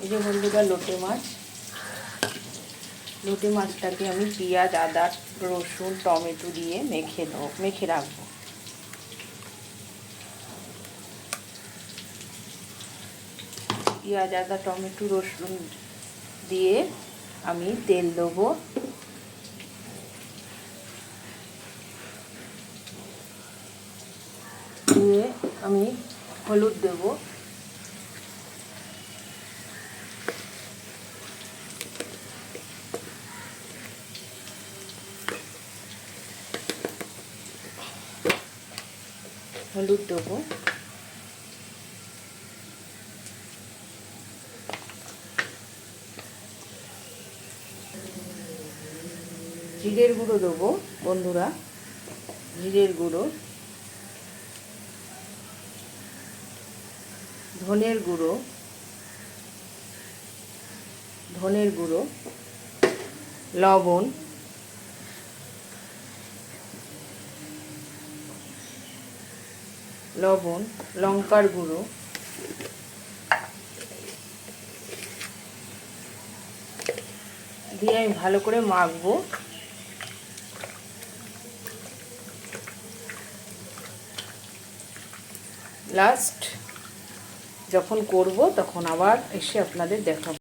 এই যে বন্ধুরা লোটে মাছটাকে আমি পেঁয়াজ, আদা, রসুন, টমেটো দিয়ে মেখে রাখবো। পেঁয়াজ, আদা, টমেটো, রসুন দিয়ে আমি তেল দেবো, দিয়ে আমি হলুদ দেব, জিরের গুঁড়ো দেবো বন্ধুরা, জিরের গুঁড়ো, ধনের গুঁড়ো, লবণ, লঙ্কার গুঁড়ো, দিয়ে আমি ভালো করে মাখবো। লাস্ট যখন করব তখন আবার এসে আপনাদের দেখাবো।